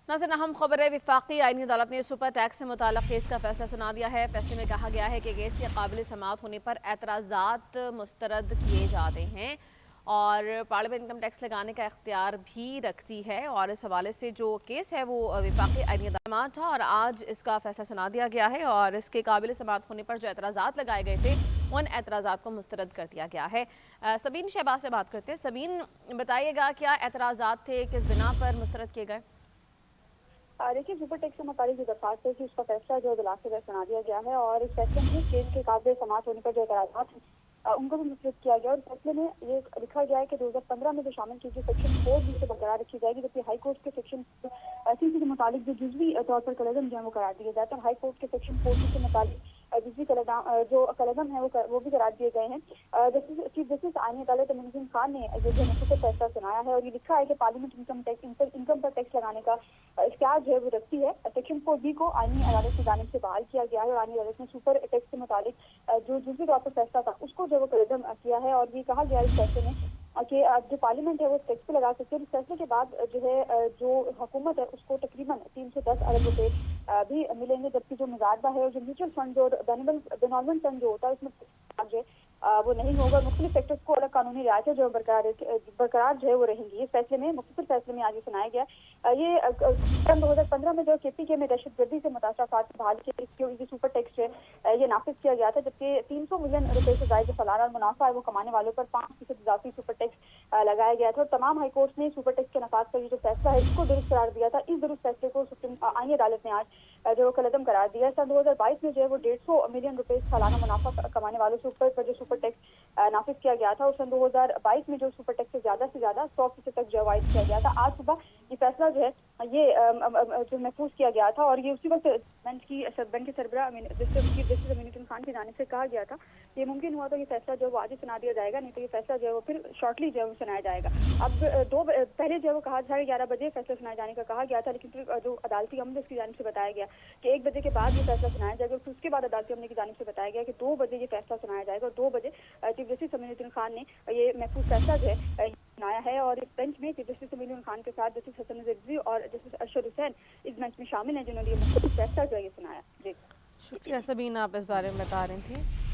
नाज़रीन, अहम खबर है। वफाकी आईनी अदालत ने सुपर टैक्स से मुताल्लिक़ केस का फैसला सुना दिया है। फैसले में कहा गया है कि केस के काबिल समाअत होने पर एतराज़ात मुस्तरद किए जाते हैं और पार्लियामेंट इनकम टैक्स लगाने का इख्तियार भी रखती है। और इस हवाले से जो केस है वो वफाकी आईनी अदालत था और आज इसका फैसला सुना दिया गया है और इसके काबिल समाअत होने पर जो एतराज़ात लगाए गए थे उन एतराज़ात को मुस्तरद कर दिया गया है। सबीन शहबाज से बात करते हैं। सबीन, बताइएगा क्या एतराज़ात थे, किस बिना पर मुस्तरद किए गए? देखिए, सुपर टैक्स से मुतालिक जो दरख्वास्त है कि उसका फैसला जो इजलास से सुना दिया गया है और इस फैसले में केस के काबिल समाअत होने पर जो एतराज़ात हैं उनको भी मुस्तरद किया गया और फैसले में ये लिखा गया है कि 2015 में जो शामिल की गई सेक्शन 4 भी से बरकरार रखी जाएगी, जबकि हाई कोर्ट के सेक्शन 3 के मुतालिक जो जुजवी तौर पर कलदम जो है वो करार दिए जाते हैं। हाई कोर्ट के सेक्शन 4 के मुतालिक जुजवी जो कलदम है वो भी करार दिए गए हैं। चीफ जस्टिस आईनी अदालत मुनीम खान ने ये जो मुख्तलिफ फैसला सुनाया है और ये लिखा है कि पार्लियामेंट इनकम पर टैक्स लगाने का इख्तियार जो है वो रखती है। सेक्शन 4B को आईनी अदालत की जानिब से बहाल किया गया है और आईनी अदालत ने सुपर टैक्स के मुतालिक जो जुज़वी तौर पर फैसला था उसको जो वो कदम किया है और ये कहा गया है इस फैसले में कि जो पार्लियामेंट है वो टैक्स पे लगा सकती है। इस फैसले के बाद जो है जो हुकूमत है उसको तकरीबन 310 अरब रुपए भी मिलेंगे, जबकि जो मुजारबा है और जो म्यूचुअल फंड और बेनॉर्मल फंड जो होता है उसमें जो वो नहीं होगा। मुख्तलिफ सेक्टर्स को अलग कानूनी रियायतें जो बरकरार जो है वो रहेंगी। इस फैसले में मुख्तलिफ फैसले में आज ये सुनाया गया। ये सन 2015 में जो KPK में दहशतगर्दी से मुतासरा अफराद को बहाल के सुपर टैक्स जो है ये नाफिज किया गया था, जबकि 300 मिलियन रुपए से ज्यादा सालाना मुनाफा है वो कमाने वालों पर 5% इजाफी सुपर टैक्स लगाया गया था। और तमाम हाई कोर्ट ने सुपर टैक्स के नफाज का ये जो फैसला है इसको दुरुस्त करार दिया था। इस दुरुस्त फैसले को आईनी अदालत ने आज जो कलदम करार दिया। सन 2022 में जो है वो 150 मिलियन रुपए सालाना मुनाफा कमाने वालों से ऊपर पर जो सुपर टैक्स नाफिज किया गया था और सन 2022 में जो सुपर टैक्स से ज्यादा 100% तक जो वाइड किया गया था। आज सुबह ये फैसला जो है ये जो महफूज किया गया था और ये उसी वक्त बेंच के सरबराह जस्टिस अमीनुद्दीन खान की जानिब से कहा गया था। ये मुमकिन हुआ तो ये फैसला जो है वो आज ही सुना दिया जाएगा, नहीं तो ये फैसला जो है वो फिर शॉर्टली जो है वो सुनाया जाएगा। अब पहले जो है वो कहा 11:30 बजे फैसला सुनाए जाने का कहा गया था, लेकिन फिर जो अदालती अमले उसकी जानिब से बताया गया कि 1 बजे के बाद ये फैसला सुनाया जाएगा। फिर उसके बाद अदालती अमले की जानिब से बताया गया कि 2 बजे ये फैसला सुनाया जाएगा और 2 बजे चीफ जस्टिस अमीनुद्दीन खान ने ये महफूज फैसला जो है सुनाया है। और इस बेंच में चीफ जस्टिस अमीनुद्दीन खान के साथ जस्टिस हसन रिजवी और जस्टिस अरशद हुसैन इस बेंच में शामिल हैं जिन्होंने ये मुख्तलिफ फैसला जो है ये सुनाया। जी शुक्रिया सबीन, आप इस बारे में बता रही थी।